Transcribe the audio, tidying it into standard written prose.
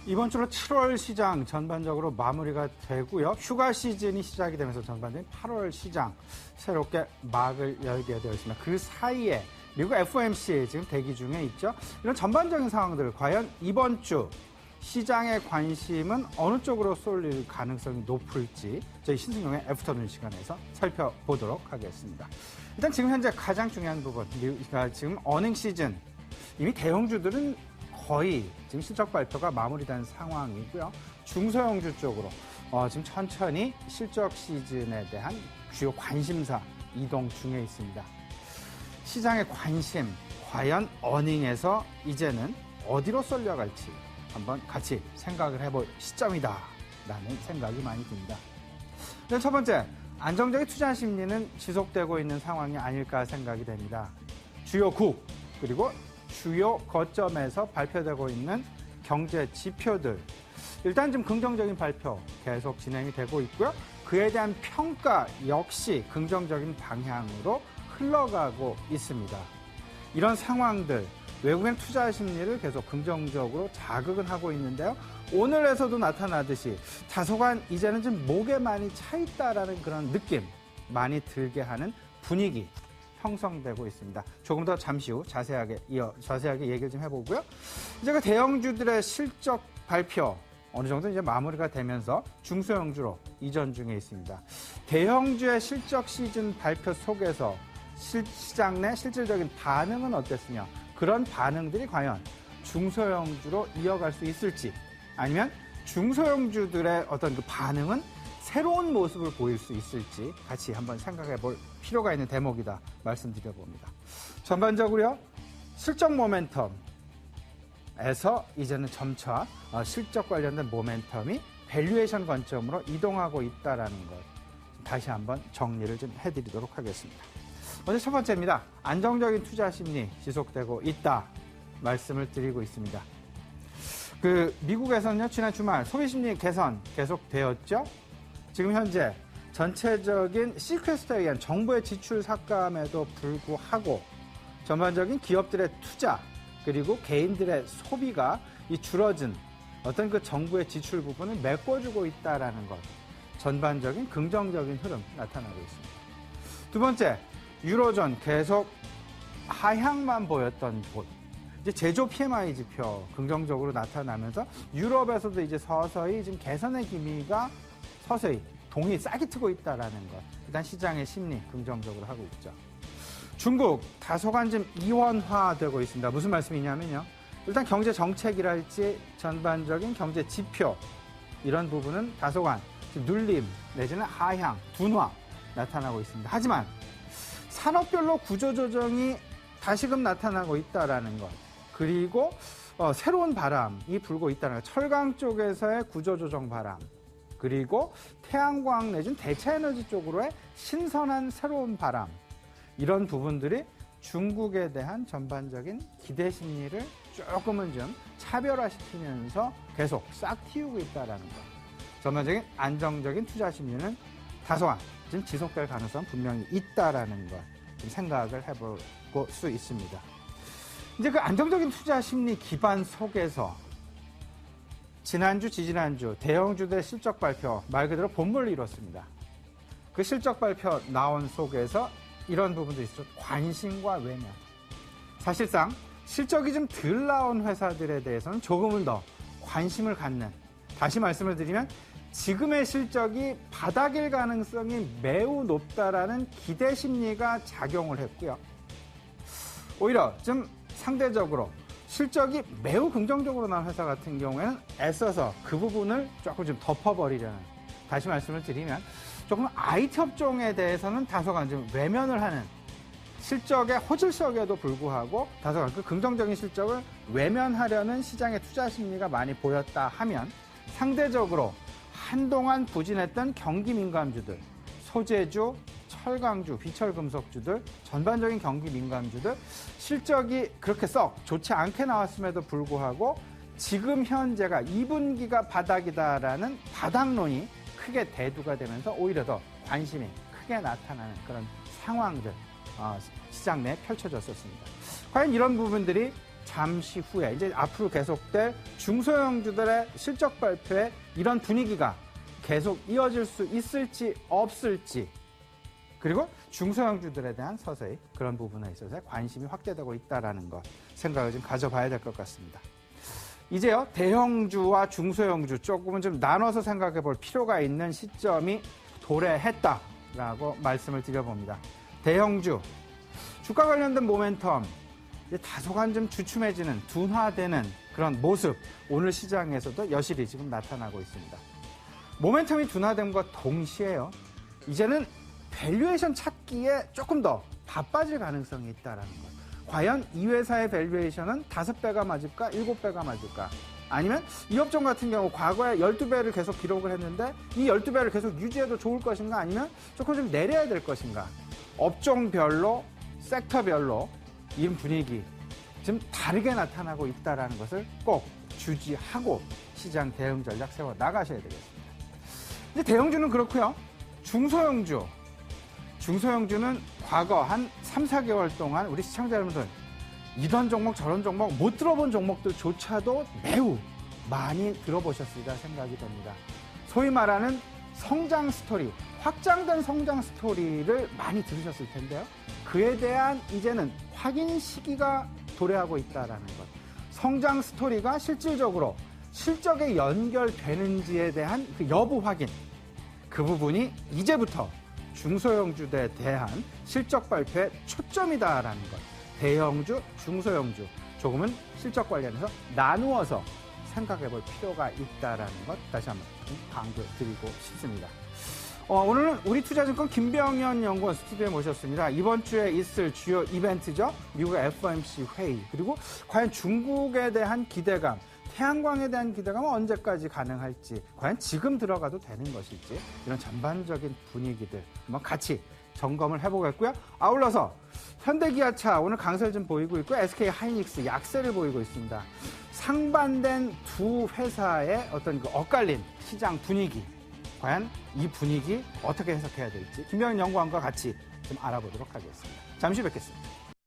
이번 주로 7월 시장 전반적으로 마무리가 되고요. 휴가 시즌이 시작이 되면서 전반적인 8월 시장 새롭게 막을 열게 되어 있습니다. 그 사이에 미국 FOMC 지금 대기 중에 있죠. 이런 전반적인 상황들 과연 이번 주 시장의 관심은 어느 쪽으로 쏠릴 가능성이 높을지 저희 신승용의 애프터눈 시간에서 살펴보도록 하겠습니다. 일단 지금 현재 가장 중요한 부분, 그러니까 지금 어닝 시즌 이미 대형주들은 거의 지금 실적 발표가 마무리된 상황이고요. 중소형주 쪽으로 지금 천천히 실적 시즌에 대한 주요 관심사 이동 중에 있습니다. 시장의 관심, 과연 어닝에서 이제는 어디로 쏠려갈지 한번 같이 생각을 해볼 시점이다라는 생각이 많이 듭니다. 첫 번째, 안정적인 투자 심리는 지속되고 있는 상황이 아닐까 생각이 됩니다. 주요 국, 그리고 주요 거점에서 발표되고 있는 경제 지표들. 일단 좀 긍정적인 발표 계속 진행이 되고 있고요. 그에 대한 평가 역시 긍정적인 방향으로 흘러가고 있습니다. 이런 상황들, 외국인 투자 심리를 계속 긍정적으로 자극은 하고 있는데요. 오늘에서도 나타나듯이 다소간 이제는 좀 목에 많이 차 있다라는 그런 느낌 많이 들게 하는 분위기 형성되고 있습니다. 조금 더 잠시 후 자세하게 얘기를 좀 해보고요. 이제 그 대형주들의 실적 발표 어느 정도 이제 마무리가 되면서 중소형주로 이전 중에 있습니다. 대형주의 실적 시즌 발표 속에서 시장 내 실질적인 반응은 어땠으며 그런 반응들이 과연 중소형주로 이어갈 수 있을지 아니면 중소형주들의 어떤 그 반응은 새로운 모습을 보일 수 있을지 같이 한번 생각해 볼 필요가 있는 대목이다 말씀드려 봅니다. 전반적으로요, 실적 모멘텀에서 이제는 점차 실적 관련된 모멘텀이 밸류에이션 관점으로 이동하고 있다는 것 다시 한번 정리를 좀 해드리도록 하겠습니다. 먼저 첫 번째입니다. 안정적인 투자 심리 지속되고 있다 말씀을 드리고 있습니다. 미국에서는요, 지난 주말 소비 심리 개선 계속되었죠. 지금 현재 전체적인 시퀘스터에 의한 정부의 지출 삭감에도 불구하고 전반적인 기업들의 투자 그리고 개인들의 소비가 이 줄어든 어떤 그 정부의 지출 부분을 메꿔주고 있다라는 것, 전반적인 긍정적인 흐름 나타나고 있습니다. 두 번째, 유로존 계속 하향만 보였던 곳, 이제 제조 PMI 지표 긍정적으로 나타나면서 유럽에서도 이제 서서히 지금 개선의 기미가 서서히 동이 싹이 트고 있다라는 것, 일단 시장의 심리 긍정적으로 하고 있죠. 중국 다소간 좀 이원화되고 있습니다. 무슨 말씀이냐면요, 일단 경제 정책이랄지 전반적인 경제 지표 이런 부분은 다소간 눌림 내지는 하향, 둔화 나타나고 있습니다. 하지만 산업별로 구조조정이 다시금 나타나고 있다라는 것, 그리고 새로운 바람이 불고 있다는 것, 철강 쪽에서의 구조조정 바람, 그리고 태양광 내지는 대체에너지 쪽으로의 신선한 새로운 바람, 이런 부분들이 중국에 대한 전반적인 기대 심리를 조금은 좀 차별화시키면서 계속 싹 틔우고 있다는 것. 전반적인 안정적인 투자 심리는 다소간 지금 지속될 가능성 분명히 있다라는 것 좀 생각을 해볼 수 있습니다. 이제 그 안정적인 투자 심리 기반 속에서 지난주, 지지난주 대형주들의 실적 발표 말 그대로 본물을 이뤘습니다. 그 실적 발표 나온 속에서 이런 부분도 있었죠. 관심과 외면. 사실상 실적이 좀 덜 나온 회사들에 대해서는 조금은 더 관심을 갖는, 다시 말씀을 드리면 지금의 실적이 바닥일 가능성이 매우 높다라는 기대 심리가 작용을 했고요. 오히려 좀 상대적으로 실적이 매우 긍정적으로 나온 회사 같은 경우에는 애써서 그 부분을 조금 좀 덮어버리려는, 다시 말씀을 드리면 조금 IT 업종에 대해서는 다소간 좀 외면을 하는, 실적의 호질적에도 불구하고 다소간 그 긍정적인 실적을 외면하려는 시장의 투자 심리가 많이 보였다 하면, 상대적으로 한동안 부진했던 경기 민감주들, 소재주, 철강주, 비철금속주들, 전반적인 경기 민감주들 실적이 그렇게 썩 좋지 않게 나왔음에도 불구하고 지금 현재가 2분기가 바닥이다라는 바닥론이 크게 대두가 되면서 오히려 더 관심이 크게 나타나는 그런 상황들 시장 내에 펼쳐졌었습니다. 과연 이런 부분들이 잠시 후에 이제 앞으로 계속될 중소형주들의 실적 발표에 이런 분위기가 계속 이어질 수 있을지 없을지, 그리고 중소형주들에 대한 서서히 그런 부분에 있어서 관심이 확대되고 있다는 것 생각을 좀 가져봐야 될 것 같습니다. 이제요, 대형주와 중소형주 조금은 좀 나눠서 생각해 볼 필요가 있는 시점이 도래했다라고 말씀을 드려봅니다. 대형주, 주가 관련된 모멘텀, 다소간 좀 주춤해지는, 둔화되는 그런 모습, 오늘 시장에서도 여실히 지금 나타나고 있습니다. 모멘텀이 둔화됨과 동시에요, 이제는 밸류에이션 찾기에 조금 더 바빠질 가능성이 있다는 것. 과연 이 회사의 밸류에이션은 5배가 맞을까? 7배가 맞을까? 아니면 이 업종 같은 경우 과거에 12배를 계속 기록을 했는데 이 12배를 계속 유지해도 좋을 것인가? 아니면 조금 좀 내려야 될 것인가? 업종별로, 섹터별로 이 분위기 좀 다르게 나타나고 있다는 것을 꼭 주지하고 시장 대응 전략 세워 나가셔야 되겠습니다. 이제 대형주는 그렇고요. 중소형주는 과거 한 3, 4개월 동안 우리 시청자 여러분들 이런 종목 저런 종목 못 들어본 종목들조차도 매우 많이 들어보셨으리라 생각이 됩니다. 소위 말하는 성장 스토리, 확장된 성장 스토리를 많이 들으셨을 텐데요. 그에 대한 이제는 확인 시기가 도래하고 있다는 것. 성장 스토리가 실질적으로 실적에 연결되는지에 대한 그 여부 확인. 그 부분이 이제부터 중소형주에 대한 실적 발표에 초점이다라는 것. 대형주, 중소형주 조금은 실적 관련해서 나누어서 생각해 볼 필요가 있다는 것 다시 한번 강조드리고 싶습니다. 오늘은 우리투자증권 김병현 연구원 스튜디오에 모셨습니다. 이번 주에 있을 주요 이벤트죠. 미국 FOMC 회의, 그리고 과연 중국에 대한 기대감, 태양광에 대한 기대감은 언제까지 가능할지, 과연 지금 들어가도 되는 것일지, 이런 전반적인 분위기들 한번 같이 점검을 해보겠고요. 아울러서 현대기아차 오늘 강세를 좀 보이고 있고 SK하이닉스 약세를 보이고 있습니다. 상반된 두 회사의 어떤 그 엇갈린 시장 분위기, 과연 이 분위기 어떻게 해석해야 될지 김병현 연구원과 같이 좀 알아보도록 하겠습니다. 잠시 뵙겠습니다.